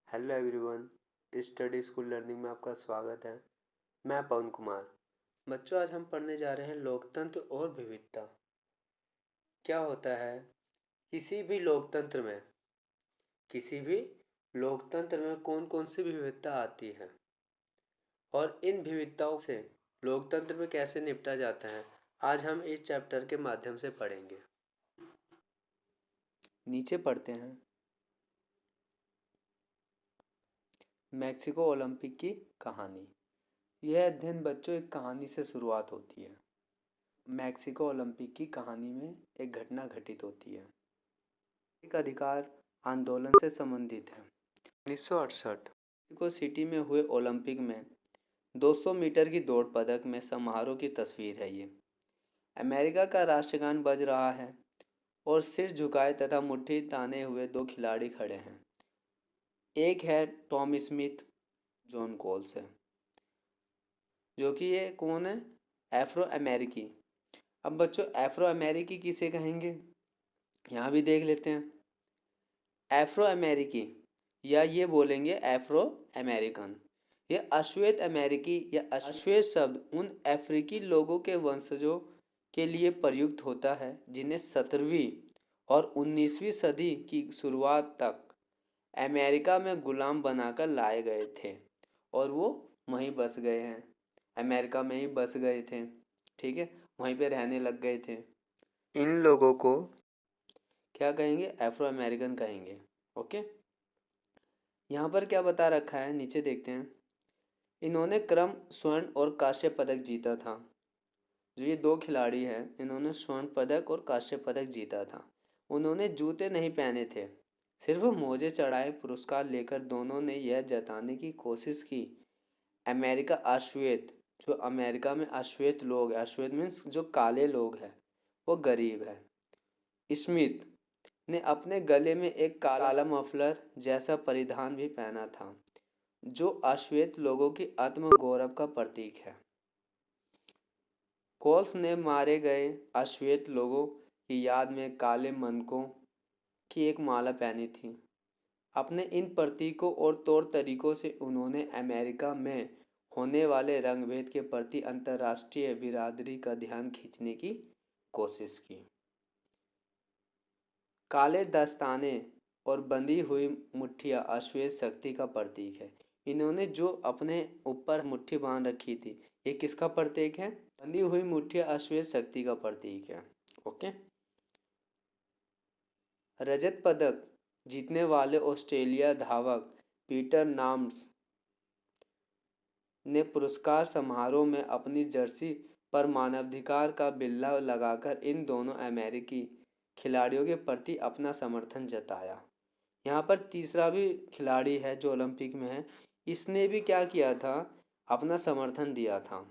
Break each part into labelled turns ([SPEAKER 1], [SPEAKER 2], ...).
[SPEAKER 1] Hello everyone, study school learning में आपका स्वागत है। मैं पवन कुमार। बच्चों, आज हम पढ़ने जा रहे हैं लोकतंत्र और विविधता। क्या होता है किसी भी लोकतंत्र में कौन कौन सी विविधता आती है और इन विविधताओं से लोकतंत्र में कैसे निपटा जाता है, आज हम इस चैप्टर के माध्यम से पढ़ेंगे। नीचे पढ़ते हैं। मैक्सिको ओलंपिक की कहानी। यह अध्ययन बच्चों एक कहानी से शुरुआत होती है। मैक्सिको ओलंपिक की कहानी में एक घटना घटित होती है। एक अधिकार आंदोलन से संबंधित है। 1968 मैक्सिको सिटी में हुए ओलंपिक में 200 मीटर की दौड़ पदक में समारोह की तस्वीर है ये। अमेरिका का राष्ट्रगान बज रहा है और सिर झुकाए तथा मुट्ठी ताने हुए दो खिलाड़ी खड़े हैं। एक है टॉम स्मिथ, जॉन कोल्स है, जो कि ये कौन है? एफ्रो अमेरिकी। अब बच्चों, एफ्रो अमेरिकी किसे कहेंगे, यहाँ भी देख लेते हैं। एफ्रो अमेरिकी या ये बोलेंगे एफ्रो अमेरिकन। यह अश्वेत अमेरिकी या अश्वेत शब्द उन अफ्रीकी लोगों के वंशजों के लिए प्रयुक्त होता है जिन्हें 17वीं और 19वीं सदी की शुरुआत तक अमेरिका में गुलाम बनाकर लाए गए थे और वो वहीं बस गए हैं। अमेरिका में ही बस गए थे, ठीक है, वहीं पे रहने लग गए थे। इन लोगों को क्या कहेंगे? एफ्रो अमेरिकन कहेंगे। ओके, यहाँ पर क्या बता रखा है, नीचे देखते हैं। इन्होंने क्रम स्वर्ण और कांस्य पदक जीता था। जो ये दो खिलाड़ी हैं, इन्होंने स्वर्ण पदक और कांस्य पदक जीता था। उन्होंने जूते नहीं पहने थे, सिर्फ मोजे चढ़ाए। पुरस्कार लेकर दोनों ने यह जताने की कोशिश की अमेरिका अश्वेत, जो अमेरिका में अश्वेत लोग, अश्वेत मीन्स जो काले लोग हैं, वो गरीब है। स्मिथ ने अपने गले में एक काला मफलर जैसा परिधान भी पहना था, जो अश्वेत लोगों की आत्मगौरव का प्रतीक है। कोल्स ने मारे गए अश्वेत लोगों की याद में काले मनकों की एक माला पहनी थी। अपने इन प्रतीकों और तौर तरीकों से उन्होंने अमेरिका में होने वाले रंगभेद के प्रति अंतर्राष्ट्रीय बिरादरी का ध्यान खींचने की कोशिश की। काले दस्ताने और बंधी हुई मुट्ठियाँ अश्वेत शक्ति का प्रतीक है। इन्होंने जो अपने ऊपर मुट्ठी बांध रखी थी, ये किसका प्रतीक है? बंधी हुई मुट्ठियाँ अश्वेत शक्ति का प्रतीक है। ओके, रजत पदक जीतने वाले ऑस्ट्रेलिया धावक पीटर नाम्स ने पुरस्कार समारोह में अपनी जर्सी पर मानवाधिकार का बिल्ला लगाकर इन दोनों अमेरिकी खिलाड़ियों के प्रति अपना समर्थन जताया। यहाँ पर तीसरा भी खिलाड़ी है जो ओलंपिक में है, इसने भी क्या किया था? अपना समर्थन दिया था।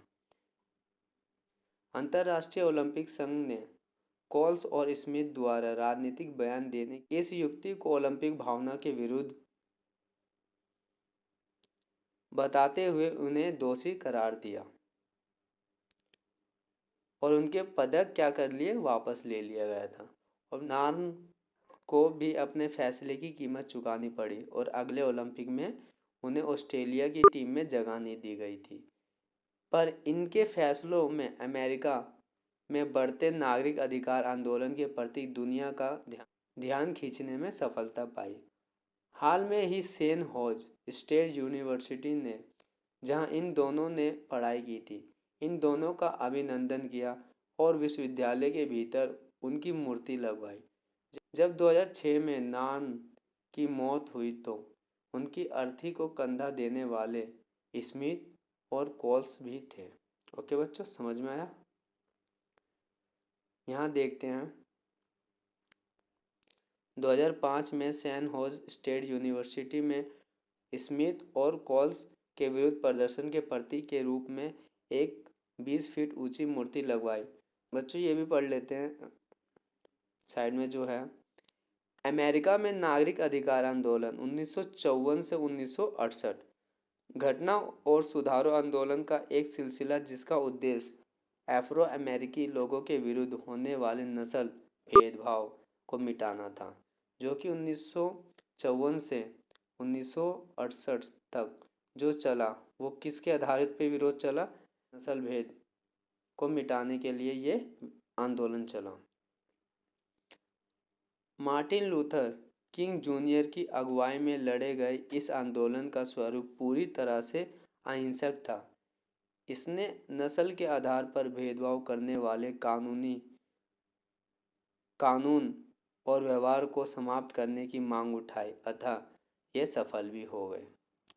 [SPEAKER 1] अंतर्राष्ट्रीय ओलंपिक संघ ने कोल्स और स्मिथ द्वारा राजनीतिक बयान देने की इस युक्ति को ओलंपिक भावना के विरुद्ध बताते हुए उन्हें दोषी करार दिया और उनके पदक क्या कर लिए? वापस ले लिया गया था। और नार्म को भी अपने फैसले की कीमत चुकानी पड़ी और अगले ओलंपिक में उन्हें ऑस्ट्रेलिया की टीम में जगह नहीं दी गई थी। पर इनके फैसलों में अमेरिका में बढ़ते नागरिक अधिकार आंदोलन के प्रति दुनिया का ध्यान खींचने में सफलता पाई। हाल में ही सेन होज स्टेट यूनिवर्सिटी ने, जहां इन दोनों ने पढ़ाई की थी, इन दोनों का अभिनंदन किया और विश्वविद्यालय के भीतर उनकी मूर्ति लगवाई। जब 2006 में नाम की मौत हुई तो उनकी अर्थी को कंधा देने वाले स्मिथ और कोल्स भी थे। ओके बच्चों, समझ में आया? यहाँ देखते हैं 2005 में सैन होज स्टेट यूनिवर्सिटी में स्मिथ और कोल्स के विरुद्ध प्रदर्शन के प्रतीक के रूप में एक 20 फीट ऊंची मूर्ति लगवाई। बच्चों ये भी पढ़ लेते हैं साइड में जो है। अमेरिका में नागरिक अधिकार आंदोलन 1954 से 1968 घटना और सुधारों आंदोलन का एक सिलसिला जिसका उद्देश्य अफ्रो अमेरिकी लोगों के विरुद्ध होने वाले नस्ल भेदभाव को मिटाना था, जो कि 1954 से 1968 तक जो चला वो किसके आधारित पे विरोध चला? नस्ल भेद को मिटाने के लिए ये आंदोलन चला। मार्टिन लूथर किंग जूनियर की अगुवाई में लड़े गए इस आंदोलन का स्वरूप पूरी तरह से अहिंसक था। इसने नस्ल के आधार पर भेदभाव करने वाले कानून और व्यवहार को समाप्त करने की मांग उठाई, अतः ये सफल भी हो गए।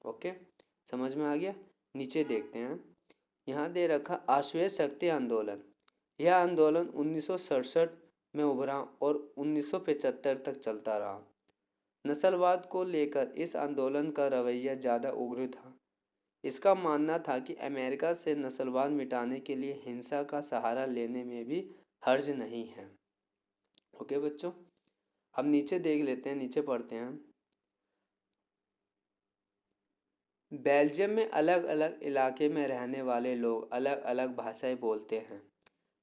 [SPEAKER 1] ओके, समझ में आ गया? नीचे देखते हैं, यहाँ दे रखा आश्वेत शक्ति आंदोलन। यह आंदोलन 1967 में उभरा और 1975 तक चलता रहा। नस्लवाद को लेकर इस आंदोलन का रवैया ज़्यादा उग्र था। इसका मानना था कि अमेरिका से नस्लवाद मिटाने के लिए हिंसा का सहारा लेने में भी हर्ज नहीं है। ओके बच्चों, अब नीचे देख लेते हैं, नीचे पढ़ते हैं। बेल्जियम में अलग अलग इलाके में रहने वाले लोग अलग अलग भाषाएं बोलते हैं।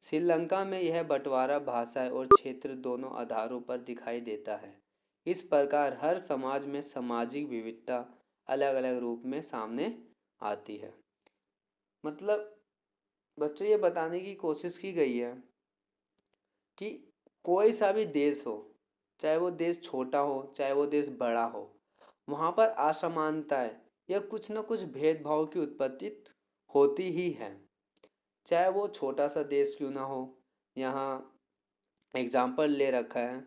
[SPEAKER 1] श्रीलंका में यह बंटवारा भाषाएं और क्षेत्र दोनों आधारों पर दिखाई देता है। इस प्रकार हर समाज में सामाजिक विविधता अलग अलग रूप में सामने आती है। मतलब बच्चों ये बताने की कोशिश की गई है कि कोई सा भी देश हो, चाहे वो देश छोटा हो चाहे वो देश बड़ा हो, वहाँ पर असमानताएं या कुछ न कुछ भेदभाव की उत्पत्ति होती ही है, चाहे वो छोटा सा देश क्यों ना हो। यहाँ एग्जाम्पल ले रखा है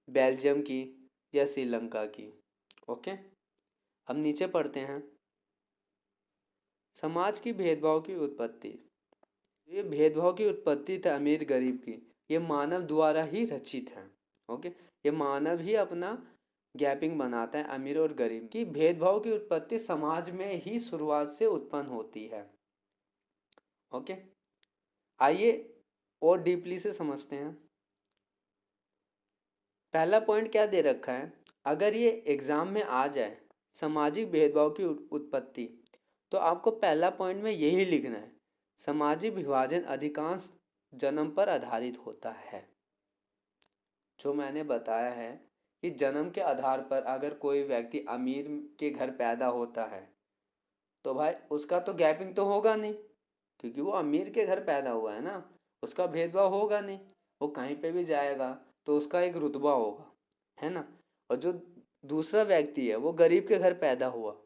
[SPEAKER 1] बेल्जियम की या श्रीलंका की। ओके, अब नीचे पढ़ते हैं। समाज की भेदभाव की उत्पत्ति। ये भेदभाव की उत्पत्ति था अमीर गरीब की, ये मानव द्वारा ही रचित है। ओके, ये मानव ही अपना गैपिंग बनाता है अमीर और गरीब की। भेदभाव की उत्पत्ति समाज में ही शुरुआत से उत्पन्न होती है। ओके, आइए और डीपली से समझते हैं। पहला पॉइंट क्या दे रखा है, अगर ये एग्जाम में आ जाए सामाजिक भेदभाव की उत्पत्ति, तो आपको पहला पॉइंट में यही लिखना है, सामाजिक विभाजन अधिकांश जन्म पर आधारित होता है। जो मैंने बताया है कि जन्म के आधार पर अगर कोई व्यक्ति अमीर के घर पैदा होता है तो भाई उसका तो गैपिंग तो होगा नहीं, क्योंकि वो अमीर के घर पैदा हुआ है ना, उसका भेदभाव होगा नहीं। वो कहीं पे भी जाएगा तो उसका एक रुतबा होगा, है ना। और जो दूसरा व्यक्ति है वो गरीब के घर पैदा हुआ,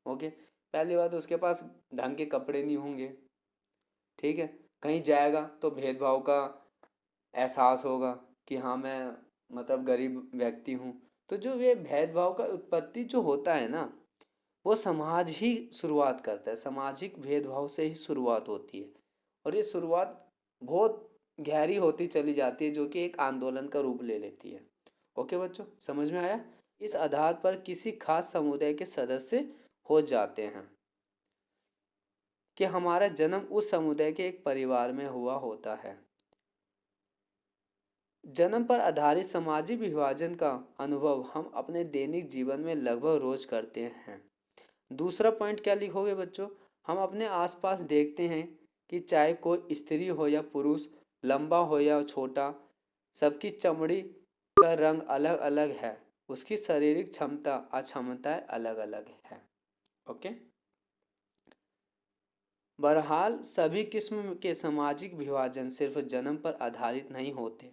[SPEAKER 1] ओके, पहली बात उसके पास ढंग के कपड़े नहीं होंगे, ठीक है, कहीं जाएगा तो भेदभाव का एहसास होगा कि हाँ मैं मतलब गरीब व्यक्ति हूँ। तो जो ये भेदभाव का उत्पत्ति जो होता है ना, वो समाज ही शुरुआत करता है, सामाजिक भेदभाव से ही शुरुआत होती है। और ये शुरुआत बहुत गहरी होती चली जाती है, जो कि एक आंदोलन का रूप ले लेती है। ओके बच्चों, समझ में आया? इस आधार पर किसी खास समुदाय के सदस्य हो जाते हैं कि हमारा जन्म उस समुदाय के एक परिवार में हुआ होता है। जन्म पर आधारित सामाजिक विभाजन का अनुभव हम अपने दैनिक जीवन में लगभग रोज करते हैं। दूसरा पॉइंट क्या लिखोगे बच्चों, हम अपने आसपास देखते हैं कि चाहे कोई स्त्री हो या पुरुष, लंबा हो या छोटा, सबकी चमड़ी का रंग अलग अलग है, उसकी शारीरिक क्षमता अक्षमताएं अलग अलग है। ओके, बहरहाल सभी किस्म के सामाजिक विभाजन सिर्फ जन्म पर आधारित नहीं होते।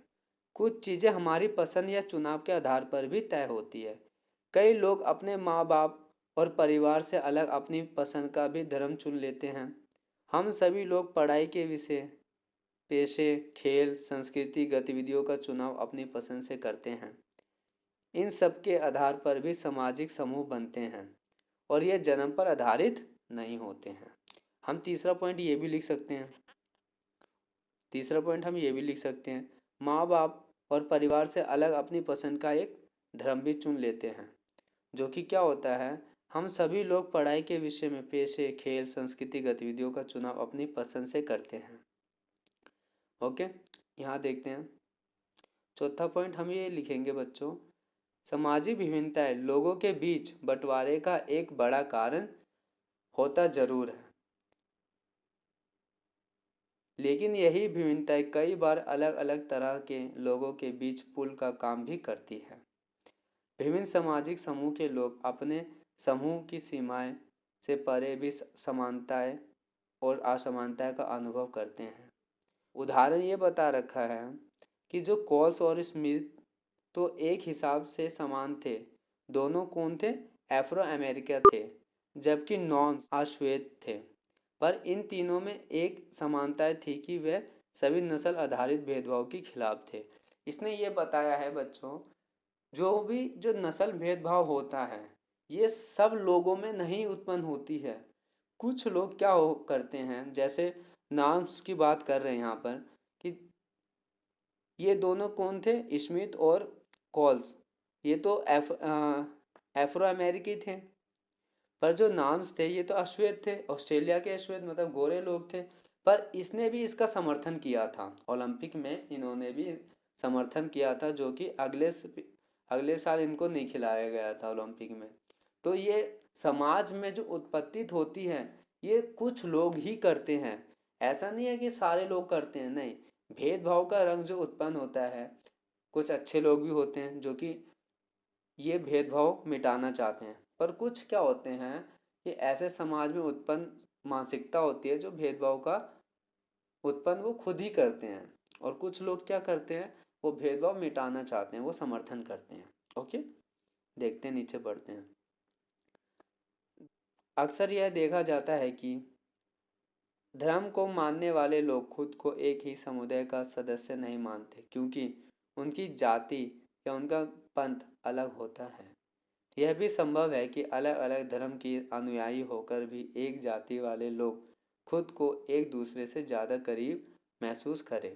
[SPEAKER 1] कुछ चीज़ें हमारी पसंद या चुनाव के आधार पर भी तय होती है। कई लोग अपने माँ बाप और परिवार से अलग अपनी पसंद का भी धर्म चुन लेते हैं। हम सभी लोग पढ़ाई के विषय, पेशे, खेल, संस्कृति गतिविधियों का चुनाव अपनी पसंद से करते हैं। इन सब के आधार पर भी सामाजिक समूह बनते हैं और ये जन्म पर आधारित नहीं होते हैं। हम तीसरा पॉइंट ये भी लिख सकते हैं, माँ बाप और परिवार से अलग अपनी पसंद का एक धर्म भी चुन लेते हैं। जो कि क्या होता है, हम सभी लोग पढ़ाई के विषय में पेशे, खेल, संस्कृति गतिविधियों का चुनाव अपनी पसंद से करते हैं। ओके, यहाँ देखते हैं चौथा पॉइंट हम ये लिखेंगे बच्चों, सामाजिक विभिन्नताएं लोगों के बीच बंटवारे का एक बड़ा कारण होता जरूर है, लेकिन यही विभिन्नताएं कई बार अलग अलग तरह के लोगों के बीच पुल का काम भी करती है। विभिन्न सामाजिक समूह के लोग अपने समूह की सीमाएं से परे भी समानताएं और असमानताएं का अनुभव करते हैं। उदाहरण ये बता रखा है कि जो कॉल्स और स्मिथ तो एक हिसाब से समान थे। दोनों कौन थे? अफ्रो अमेरिका थे, जबकि नॉन अश्वेत थे। पर इन तीनों में एक समानता थी कि वे सभी नस्ल आधारित भेदभाव के खिलाफ थे। इसने ये बताया है बच्चों, जो नस्ल भेदभाव होता है ये सब लोगों में नहीं उत्पन्न होती है। कुछ लोग क्या हो करते हैं, जैसे नाम्स की बात कर रहे हैं यहाँ पर कि ये दोनों कौन थे? स्मिथ और कॉल्स। ये तो अफ्रो अमेरिकी थे। पर जो नाम्स थे ये तो अश्वेत थे, ऑस्ट्रेलिया के अश्वेत, मतलब गोरे लोग थे। पर इसने भी इसका समर्थन किया था ओलंपिक में, इन्होंने भी समर्थन किया था, जो कि अगले साल इनको नहीं खिलाया गया था ओलंपिक में। तो ये समाज में जो उत्पत्ति होती है ये कुछ लोग ही करते हैं, ऐसा नहीं है कि सारे लोग करते हैं, नहीं। भेदभाव का रंग जो उत्पन्न होता है, कुछ अच्छे लोग भी होते हैं जो कि ये भेदभाव मिटाना चाहते हैं, पर कुछ क्या होते हैं कि ऐसे समाज में उत्पन्न मानसिकता होती है जो भेदभाव का उत्पन्न वो खुद ही करते हैं, और कुछ लोग क्या करते हैं, वो भेदभाव मिटाना चाहते हैं, वो समर्थन करते हैं। ओके, देखते हैं, नीचे बढ़ते हैं। अक्सर यह देखा जाता है कि धर्म को मानने वाले लोग खुद को एक ही समुदाय का सदस्य नहीं मानते, क्योंकि उनकी जाति या उनका पंथ अलग होता है। यह भी संभव है कि अलग अलग धर्म के अनुयायी होकर भी एक जाति वाले लोग खुद को एक दूसरे से ज़्यादा करीब महसूस करें।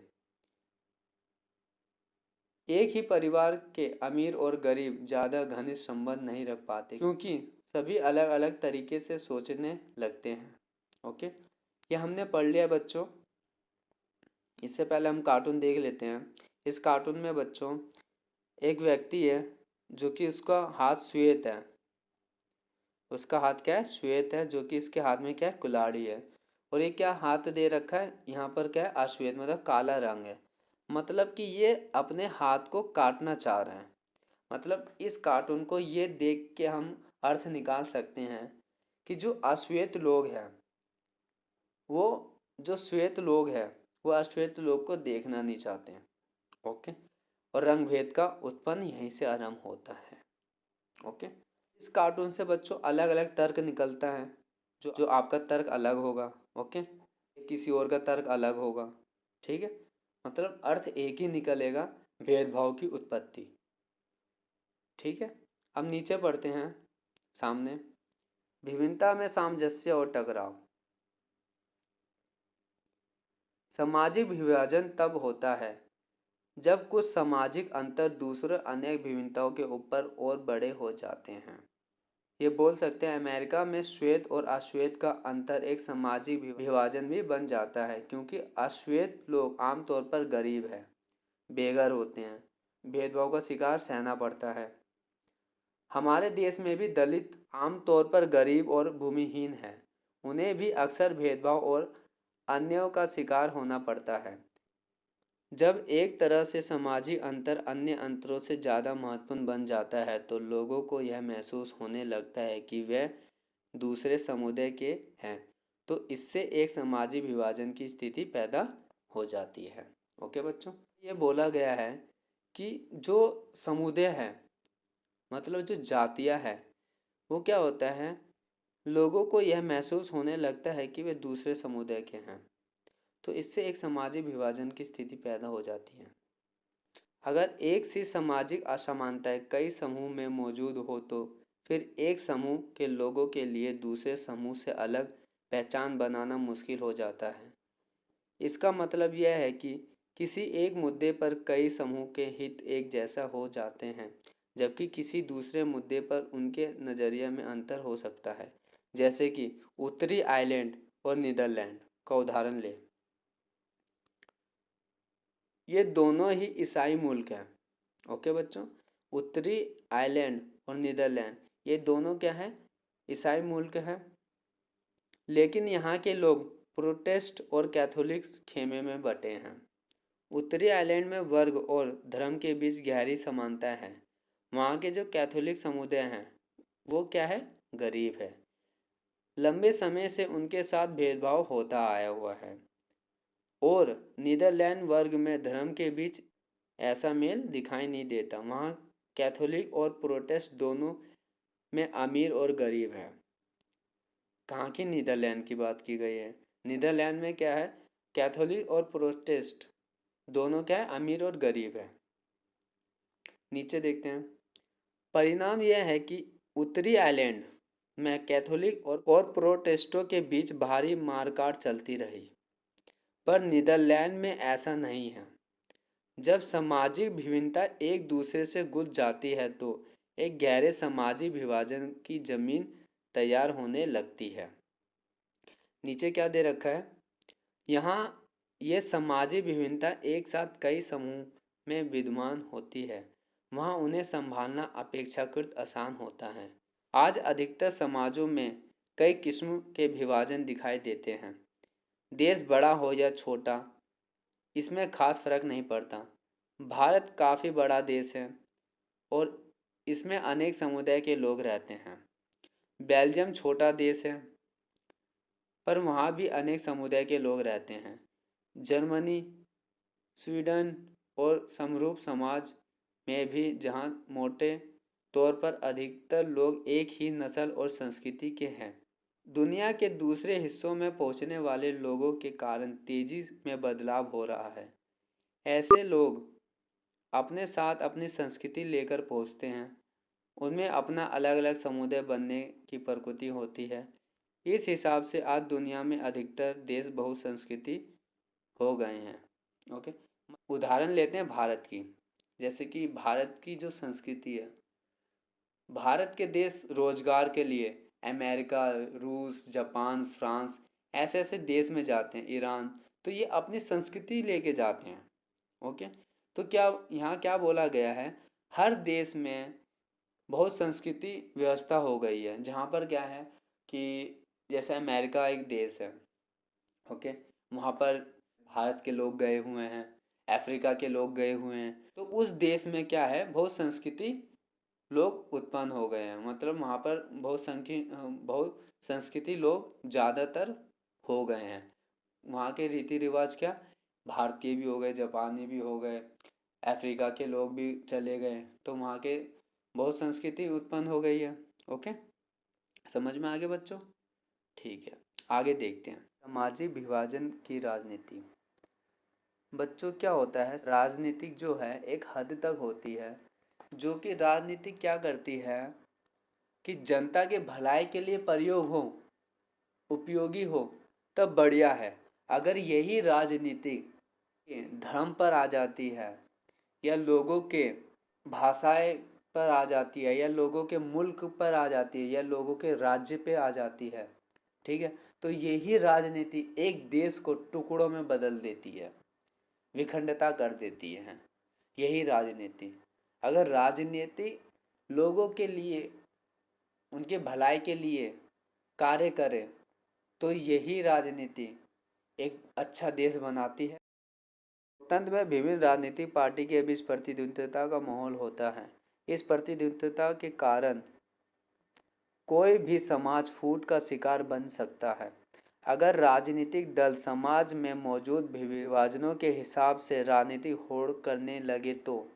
[SPEAKER 1] एक ही परिवार के अमीर और गरीब ज़्यादा घनिष्ठ संबंध नहीं रख पाते, क्योंकि सभी अलग अलग तरीके से सोचने लगते हैं। ओके, ये हमने पढ़ लिया बच्चों। इससे पहले हम कार्टून देख लेते हैं। इस कार्टून में बच्चों एक व्यक्ति है जो कि उसका हाथ श्वेत है। उसका हाथ क्या है? श्वेत है, जो कि इसके हाथ में क्या है? कुल्हाड़ी है। और ये क्या हाथ दे रखा है यहाँ पर? क्या है? अश्वेत, मतलब काला रंग है। मतलब कि ये अपने हाथ को काटना चाह रहे हैं। मतलब इस कार्टून को ये देख के हम अर्थ निकाल सकते हैं कि जो अश्वेत लोग हैं, वो जो श्वेत लोग हैं वो अश्वेत लोग को देखना नहीं चाहते हैं। ओके, और रंग भेद का उत्पन्न यहीं से आरंभ होता है। ओके, इस कार्टून से बच्चों अलग अलग तर्क निकलता है। जो आपका तर्क अलग होगा, ओके, किसी और का तर्क अलग होगा, ठीक है। मतलब अर्थ एक ही निकलेगा, भेदभाव की उत्पत्ति, ठीक है। अब नीचे पढ़ते हैं सामने, विभिन्नता में सामंजस्य और टकराव। सामाजिक विभाजन तब होता है जब कुछ सामाजिक अंतर दूसरे अनेक विभिन्नताओं के ऊपर और बड़े हो जाते हैं। ये बोल सकते हैं अमेरिका में श्वेत और अश्वेत का अंतर एक सामाजिक विभाजन भी बन जाता है, क्योंकि अश्वेत लोग आमतौर पर गरीब हैं, बेघर होते हैं, भेदभाव का शिकार सहना पड़ता है। हमारे देश में भी दलित आमतौर पर गरीब और भूमिहीन हैं, उन्हें भी अक्सर भेदभाव और अन्यों का शिकार होना पड़ता है। जब एक तरह से सामाजिक अंतर अन्य अंतरों से ज़्यादा महत्वपूर्ण बन जाता है तो लोगों को यह महसूस होने लगता है कि वे दूसरे समुदाय के हैं, तो इससे एक सामाजिक विभाजन की स्थिति पैदा हो जाती है। ओके बच्चों, ये बोला गया है कि जो समुदाय है, मतलब जो जातियाँ है, वो क्या होता है, लोगों को यह महसूस होने लगता है कि वे दूसरे समुदाय के हैं, तो इससे एक सामाजिक विभाजन की स्थिति पैदा हो जाती है। अगर एक सी सामाजिक असमानताएं कई समूह में मौजूद हो तो फिर एक समूह के लोगों के लिए दूसरे समूह से अलग पहचान बनाना मुश्किल हो जाता है। इसका मतलब यह है कि किसी एक मुद्दे पर कई समूह के हित एक जैसा हो जाते हैं, जबकि किसी दूसरे मुद्दे पर उनके नज़रिए में अंतर हो सकता है। जैसे कि उत्तरी आयरलैंड और नीदरलैंड का उदाहरण लें। ये दोनों ही ईसाई मुल्क हैं। ओके बच्चों, उत्तरी आयरलैंड और नीदरलैंड ये दोनों क्या हैं? ईसाई मुल्क हैं। लेकिन यहाँ के लोग प्रोटेस्ट और कैथोलिक खेमे में बटे हैं। उत्तरी आयरलैंड में वर्ग और धर्म के बीच गहरी समानता है, वहाँ के जो कैथोलिक समुदाय हैं वो क्या है, गरीब है। लंबे समय से उनके साथ भेदभाव होता आया हुआ है और नीदरलैंड वर्ग में धर्म के बीच ऐसा मेल दिखाई नहीं देता। वहाँ कैथोलिक और प्रोटेस्ट दोनों में अमीर और गरीब है। कहाँ की, नीदरलैंड की बात की गई है। नीदरलैंड में क्या है, कैथोलिक और प्रोटेस्ट दोनों क्या है, अमीर और गरीब है। नीचे देखते हैं। परिणाम यह है कि उत्तरी आयरलैंड में कैथोलिक और प्रोटेस्टों के बीच भारी मारकाट चलती रही, पर नीदरलैंड में ऐसा नहीं है। जब सामाजिक भिन्नता एक दूसरे से गुजर जाती है तो एक गहरे सामाजिक विभाजन की जमीन तैयार होने लगती है। नीचे क्या दे रखा है, यहाँ ये सामाजिक विभिन्नता एक साथ कई समूह में विद्यमान होती है, वहाँ उन्हें संभालना अपेक्षाकृत आसान होता है। आज अधिकतर समाजों में कई किस्म के विभाजन दिखाई देते हैं। देश बड़ा हो या छोटा, इसमें खास फर्क नहीं पड़ता। भारत काफ़ी बड़ा देश है और इसमें अनेक समुदाय के लोग रहते हैं। बेल्जियम छोटा देश है पर वहाँ भी अनेक समुदाय के लोग रहते हैं। जर्मनी, स्वीडन और समरूप समाज में भी जहाँ मोटे तौर पर अधिकतर लोग एक ही नस्ल और संस्कृति के हैं, दुनिया के दूसरे हिस्सों में पहुँचने वाले लोगों के कारण तेजी में बदलाव हो रहा है। ऐसे लोग अपने साथ अपनी संस्कृति लेकर पहुँचते हैं, उनमें अपना अलग अलग समुदाय बनने की प्रकृति होती है। इस हिसाब से आज दुनिया में अधिकतर देश बहुसंस्कृति हो गए हैं। ओके, उदाहरण लेते हैं भारत की। जैसे कि भारत की जो संस्कृति है, भारत के देश रोजगार के लिए अमेरिका, रूस, जापान, फ्रांस ऐसे ऐसे देश में जाते हैं, ईरान, तो ये अपनी संस्कृति लेके जाते हैं। ओके, तो क्या यहाँ क्या बोला गया है, हर देश में बहुत संस्कृति व्यवस्था हो गई है, जहाँ पर क्या है कि जैसे अमेरिका एक देश है, ओके, वहाँ पर भारत के लोग गए हुए हैं, अफ्रीका के लोग गए हुए हैं, तो उस देश में क्या है, बहुत संस्कृति लोग उत्पन्न हो गए हैं। मतलब वहाँ पर बहुत संस्कृति लोग ज़्यादातर हो गए हैं। वहाँ के रीति रिवाज क्या, भारतीय भी हो गए, जापानी भी हो गए, अफ्रीका के लोग भी चले गए, तो वहाँ के बहुत संस्कृति उत्पन्न हो गई है। ओके, समझ में आ गया बच्चों? ठीक है, आगे देखते हैं। सामाजिक विभाजन की राजनीति। बच्चों क्या होता है, राजनीतिक जो है एक हद तक होती है, जो कि राजनीति क्या करती है कि जनता के भलाई के लिए प्रयोग हो, उपयोगी हो, तब बढ़िया है। अगर यही राजनीति धर्म पर आ जाती है या लोगों के भाषाएं पर आ जाती है या लोगों के मुल्क पर आ जाती है या लोगों के राज्य पे आ जाती है, ठीक है, तो यही राजनीति एक देश को टुकड़ों में बदल देती है, विखंडता कर देती है। यही राजनीति, अगर राजनीति लोगों के लिए, उनके भलाई के लिए कार्य करे, तो यही राजनीति एक अच्छा देश बनाती है। लोकतंत्र में विभिन्न राजनीतिक पार्टी के बीच प्रतिद्वंद्विता का माहौल होता है। इस प्रतिद्वंद्विता के कारण कोई भी समाज फूट का शिकार बन सकता है। अगर राजनीतिक दल समाज में मौजूद विभाजनों के हिसाब से राजनीतिक होड़ करने लगे तो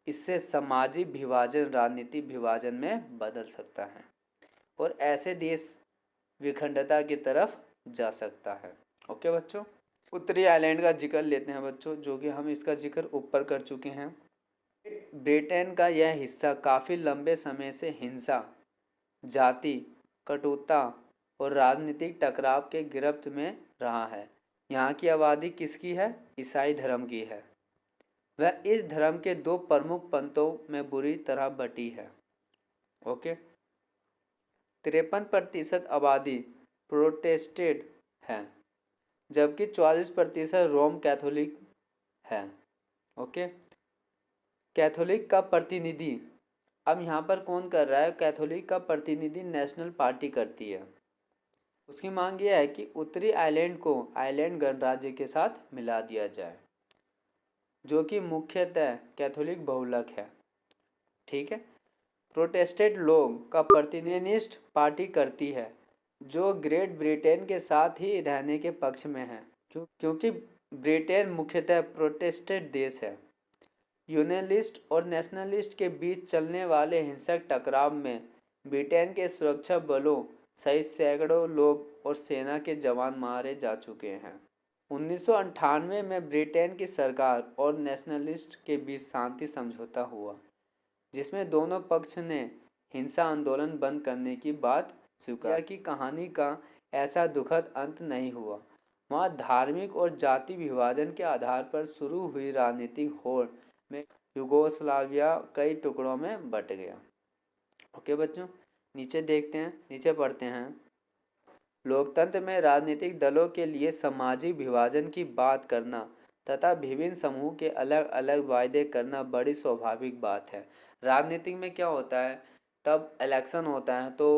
[SPEAKER 1] इससे सामाजिक विभाजन राजनीतिक विभाजन में बदल सकता है और ऐसे देश विखंडता की तरफ जा सकता है। ओके बच्चों, उत्तरी आयरलैंड का जिक्र लेते हैं बच्चों, जो कि हम इसका जिक्र ऊपर कर चुके हैं। ब्रिटेन का यह हिस्सा काफ़ी लंबे समय से हिंसा, जाति, कटुता और राजनीतिक टकराव के गिरफ्त में रहा है। यहाँ की आबादी किसकी है? ईसाई धर्म की है। वह इस धर्म के दो प्रमुख पंथों में बुरी तरह बटी है। ओके, 53% आबादी प्रोटेस्टेंट है, जबकि 44% रोम कैथोलिक है। ओके, कैथोलिक का प्रतिनिधि, अब यहाँ पर कौन कर रहा है? कैथोलिक का प्रतिनिधि नेशनल पार्टी करती है। उसकी मांग यह है कि उत्तरी आयरलैंड को आयरलैंड गणराज्य के साथ मिला दिया जाए, जो कि मुख्यतः कैथोलिक बहुलक है। ठीक है, प्रोटेस्टेंट लोग का प्रतिनिधित्व पार्टी करती है जो ग्रेट ब्रिटेन के साथ ही रहने के पक्ष में है, क्योंकि ब्रिटेन मुख्यतः प्रोटेस्टेंट देश है। यूनियनिस्ट और नेशनलिस्ट के बीच चलने वाले हिंसक टकराव में ब्रिटेन के सुरक्षा बलों सहित सैकड़ों लोग और सेना के जवान मारे जा चुके हैं। 1998 में ब्रिटेन की सरकार और नेशनलिस्ट के बीच शांति समझौता हुआ, जिसमें दोनों पक्ष ने हिंसा आंदोलन बंद करने की बात स्वीकार की। कहानी का ऐसा दुखद अंत नहीं हुआ। वहाँ धार्मिक और जाति विभाजन के आधार पर शुरू हुई राजनीतिक होड़ में युगोस्लाविया कई टुकड़ों में बट गया। ओके बच्चों, नीचे देखते हैं, नीचे पढ़ते हैं। लोकतंत्र में राजनीतिक दलों के लिए सामाजिक विभाजन की बात करना तथा विभिन्न समूह के अलग अलग वायदे करना बड़ी स्वाभाविक बात है। राजनीतिक में क्या होता है, तब इलेक्शन होता है तो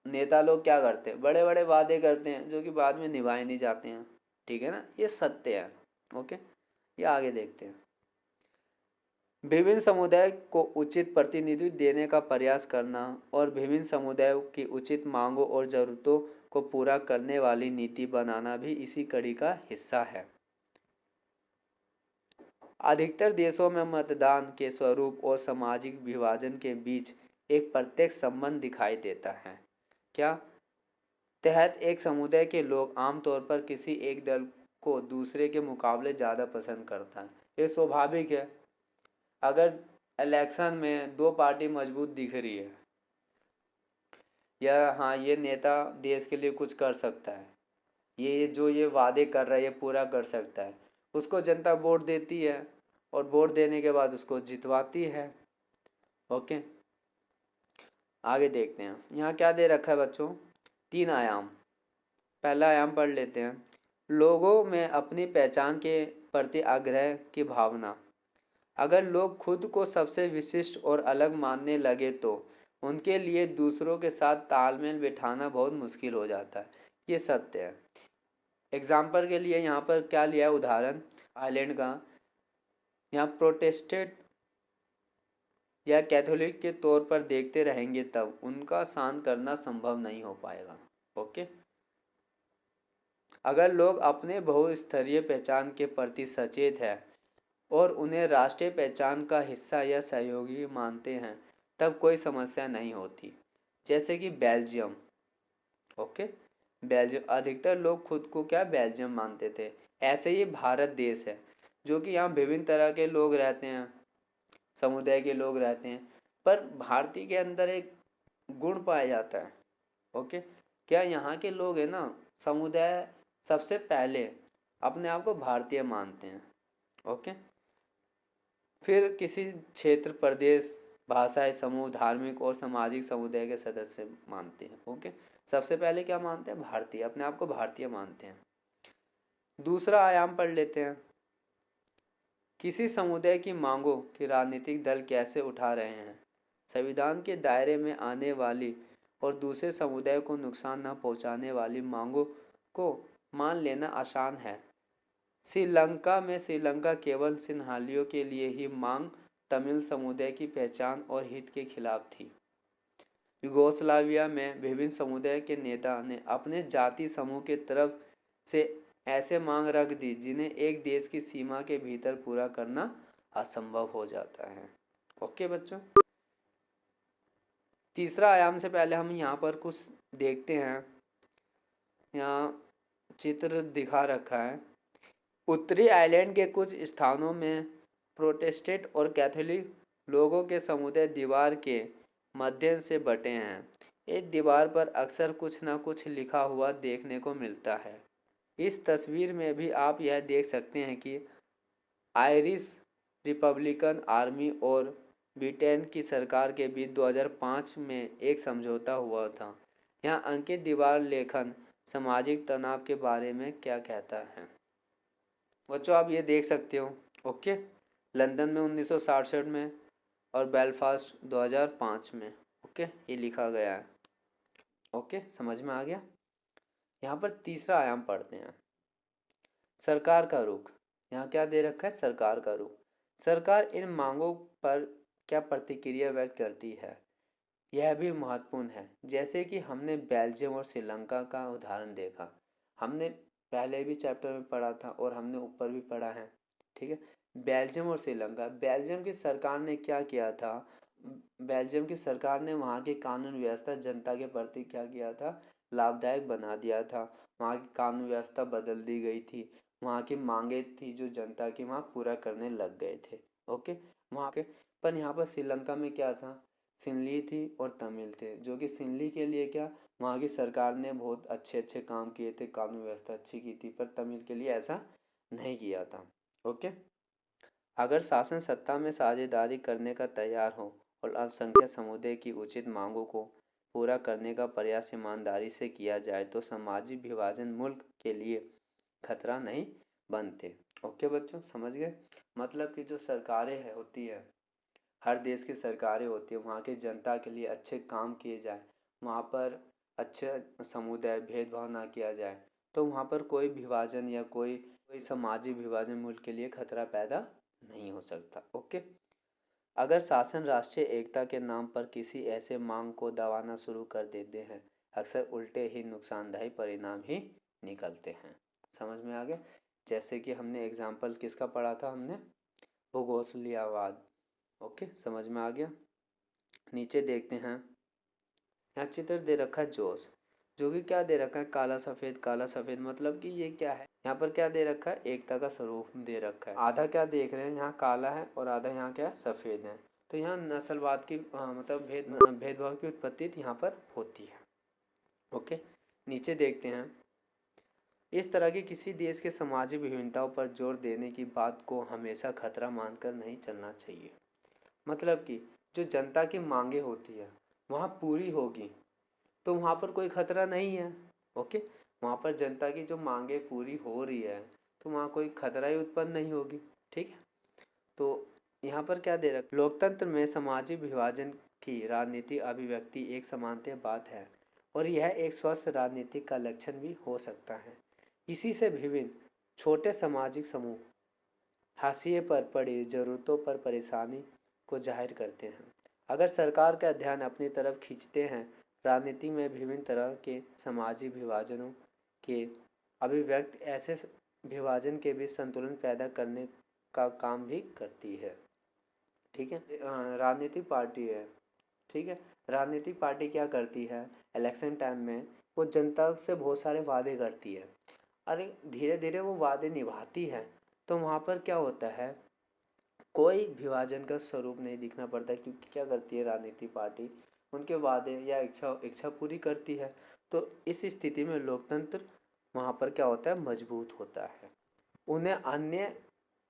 [SPEAKER 1] नेता लोग क्या करते हैं, बड़े बड़े वादे करते हैं जो कि बाद में निभाए नहीं जाते हैं। ठीक है ना, ये सत्य है। ओके, ये आगे देखते हैं। विभिन्न समुदाय को उचित प्रतिनिधित्व देने का प्रयास करना और विभिन्न समुदायों की उचित मांगों और जरूरतों को पूरा करने वाली नीति बनाना भी इसी कड़ी का हिस्सा है। अधिकतर देशों में मतदान के स्वरूप और सामाजिक विभाजन के बीच एक प्रत्यक्ष संबंध दिखाई देता है। क्या तहत एक समुदाय के लोग आमतौर पर किसी एक दल को दूसरे के मुकाबले ज़्यादा पसंद करता है। ये स्वाभाविक है। अगर इलेक्शन में दो पार्टी मजबूत दिख रही है या हाँ ये नेता देश के लिए कुछ कर सकता है, ये जो ये वादे कर रहा है ये पूरा कर सकता है, उसको जनता वोट देती है और वोट देने के बाद उसको जितवाती है। ओके, आगे देखते हैं। यहाँ क्या दे रखा है बच्चों, 3 आयाम। पहला आयाम पढ़ लेते हैं। लोगों में अपनी पहचान के प्रति आग्रह की भावना। अगर लोग खुद को सबसे विशिष्ट और अलग मानने लगे तो उनके लिए दूसरों के साथ तालमेल बिठाना बहुत मुश्किल हो जाता है। ये सत्य है। एग्जाम्पल के लिए यहाँ पर क्या लिया है उदाहरण, आयरलैंड का। यहाँ प्रोटेस्टेंट या कैथोलिक के तौर पर देखते रहेंगे तब उनका शांत करना संभव नहीं हो पाएगा। ओके, अगर लोग अपने बहुस्तरीय पहचान के प्रति सचेत हैं और उन्हें राष्ट्रीय पहचान का हिस्सा या सहयोगी मानते हैं तब कोई समस्या नहीं होती। जैसे कि बेल्जियम। ओके, बेल्जियम अधिकतर लोग खुद को क्या बेल्जियम मानते थे। ऐसे ही भारत देश है जो कि यहाँ विभिन्न तरह के लोग रहते हैं, समुदाय के लोग रहते हैं, पर भारतीय के अंदर एक गुण पाया जाता है। ओके, क्या यहाँ के लोग हैं ना, समुदाय सबसे पहले अपने आप को भारतीय मानते हैं। ओके, फिर किसी क्षेत्र, प्रदेश, भाषाई समूह, धार्मिक और सामाजिक समुदाय के सदस्य मानते हैं। ओके, सबसे पहले क्या मानते हैं, भारतीय, अपने आप को भारतीय मानते हैं। दूसरा आयाम पढ़ लेते हैं। किसी समुदाय की मांगों की राजनीतिक दल कैसे उठा रहे हैं। संविधान के दायरे में आने वाली और दूसरे समुदाय को नुकसान न पहुंचाने वाली मांगों को मान लेना आसान है। श्रीलंका में श्रीलंका केवल सिंहालियों के लिए ही मांग तमिल समुदाय की पहचान और हित के खिलाफ थी। युगोस्लाविया में विभिन्न समुदाय के नेता ने अपने जाति समूह के तरफ से ऐसे मांग रख दी जिन्हें एक देश की सीमा के भीतर पूरा करना असंभव हो जाता है। ओके बच्चों, तीसरा आयाम से पहले हम यहाँ पर कुछ देखते हैं। यहाँ चित्र दिखा रखा है। उत्तरी आयरलैंड के कुछ स्थानों में प्रोटेस्टेंट और कैथोलिक लोगों के समुदाय दीवार के माध्यम से बटे हैं। इस दीवार पर अक्सर कुछ न कुछ लिखा हुआ देखने को मिलता है। इस तस्वीर में भी आप यह देख सकते हैं कि आयरिश रिपब्लिकन आर्मी और ब्रिटेन की सरकार के बीच 2005 में एक समझौता हुआ था। यहाँ अंकित दीवार लेखन सामाजिक तनाव के बारे में क्या कहता है। बच्चों आप ये देख सकते हो। ओके, लंदन में 1967 में और बेलफास्ट 2005 में। ओके, ये लिखा गया है। ओके, समझ में आ गया। यहाँ पर तीसरा आयाम पढ़ते हैं। सरकार का रुख। यहाँ क्या दे रखा है, सरकार का रुख। सरकार इन मांगों पर क्या प्रतिक्रिया व्यक्त करती है। यह भी महत्वपूर्ण है। जैसे कि हमने बेल्जियम और श्रीलंका का उदाहरण देखा, हमने पहले भी चैप्टर में पढ़ा था और हमने ऊपर भी पढ़ा है। ठीक है, बेल्जियम और श्रीलंका, बेल्जियम की सरकार ने क्या किया था, बेल्जियम की सरकार ने वहाँ की कानून व्यवस्था जनता के प्रति क्या किया था, लाभदायक बना दिया था। वहाँ की कानून व्यवस्था बदल दी गई थी, वहाँ की मांगे थी जो जनता की वहाँ पूरा करने लग गए थे। ओके, वहाँ के, पर यहाँ पर श्रीलंका में क्या था, सिंहली थी और तमिल थे, जो कि सिंहली के लिए क्या, वहाँ की सरकार ने बहुत अच्छे अच्छे काम किए थे, कानून व्यवस्था अच्छी की थी, पर तमिल के लिए ऐसा नहीं किया था। ओके, अगर शासन सत्ता में साझेदारी करने का तैयार हो और अल्पसंख्यक समुदाय की उचित मांगों को पूरा करने का प्रयास ईमानदारी से किया जाए तो सामाजिक विभाजन मुल्क के लिए खतरा नहीं बनते। ओके बच्चों, समझ गए? मतलब कि जो सरकारें है होती है, हर देश की सरकारें होती है, वहाँ की जनता के लिए अच्छे काम किए जाए, वहाँ पर अच्छे समुदाय भेदभाव ना किया जाए, तो वहाँ पर कोई विभाजन या कोई कोई सामाजिक विभाजन मुल्क के लिए खतरा पैदा नहीं हो सकता। ओके, अगर शासन राष्ट्रीय एकता के नाम पर किसी ऐसे मांग को दबाना शुरू कर देते हैं, अक्सर उल्टे ही नुकसानदायी परिणाम ही निकलते हैं। समझ में आ गया? जैसे कि हमने एग्जाम्पल किसका पढ़ा था, हमने भूगोसलियावाद। ओके, समझ में आ गया? नीचे देखते हैं, यहाँ चित्र दे रखा है जोश, जो कि क्या दे रखा है, काला सफ़ेद। काला सफ़ेद मतलब कि ये क्या है, यहाँ पर क्या दे रखा है, एकता का स्वरूप दे रखा है। आधा क्या देख रहे हैं, यहाँ काला है और आधा यहाँ क्या है, सफ़ेद है। तो यहाँ नस्लवाद की मतलब भेदभाव की उत्पत्ति यहाँ पर होती है। ओके, नीचे देखते हैं, इस तरह की किसी देश के सामाजिक विभिन्नताओं पर जोर देने की बात को हमेशा खतरा मानकर नहीं चलना चाहिए। मतलब कि जो जनता की मांगे होती है वहाँ पूरी होगी तो वहाँ पर कोई खतरा नहीं है। ओके, वहाँ पर जनता की जो मांगे पूरी हो रही है तो वहाँ कोई खतरा ही उत्पन्न नहीं होगी। ठीक है, तो यहाँ पर क्या दे रखा, लोकतंत्र में सामाजिक विभाजन की राजनीतिक अभिव्यक्ति एक समानता बात है और यह एक स्वस्थ राजनीतिक का लक्षण भी हो सकता है। इसी से विभिन्न छोटे सामाजिक समूह हाशिए पर पड़ी जरूरतों पर परेशानी को जाहिर करते हैं। अगर सरकार का ध्यान अपनी तरफ खींचते हैं, राजनीति में विभिन्न तरह के सामाजिक विभाजनों के अभिव्यक्ति ऐसे विभाजन के बीच संतुलन पैदा करने का काम भी करती है। ठीक है, राजनीतिक पार्टी है। ठीक है, राजनीतिक पार्टी क्या करती है, इलेक्शन टाइम में वो जनता से बहुत सारे वादे करती है। अरे धीरे धीरे वो वादे निभाती है तो वहाँ पर क्या होता है, कोई विभाजन का स्वरूप नहीं दिखना पड़ता, क्योंकि क्या करती है राजनीतिक पार्टी, उनके वादे या इच्छा पूरी करती है। तो इस स्थिति में लोकतंत्र वहाँ पर क्या होता है, मजबूत होता है। उन्हें अन्य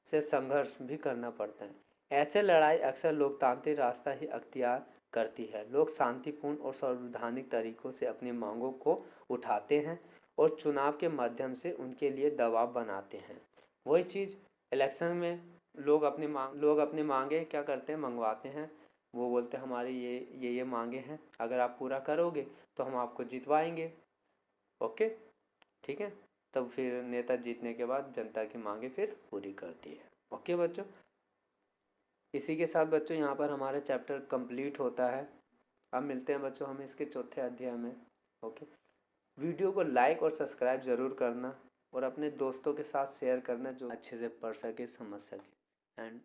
[SPEAKER 1] से संघर्ष भी करना पड़ता है। ऐसे लड़ाई अक्सर लोकतांत्रिक रास्ता ही अख्तियार करती है। लोग शांतिपूर्ण और संवैधानिक तरीकों से अपनी मांगों को उठाते हैं और चुनाव के माध्यम से उनके लिए दबाव बनाते हैं। वही चीज़ इलेक्शन में लोग अपनी मांगे क्या करते हैं, मंगवाते हैं। वो बोलते हैं हमारी ये मांगे हैं, अगर आप पूरा करोगे तो हम आपको जितवाएंगे। ओके, ठीक है, तब फिर नेता जीतने के बाद जनता की मांगे फिर पूरी करती है। ओके बच्चों, इसी के साथ बच्चों यहाँ पर हमारा चैप्टर कंप्लीट होता है। अब मिलते हैं बच्चों हम इसके चौथे अध्याय में। ओके, वीडियो को लाइक और सब्सक्राइब ज़रूर करना और अपने दोस्तों के साथ शेयर करना जो अच्छे से पढ़ सके समझ सके। And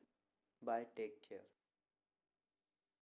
[SPEAKER 1] bye, take care.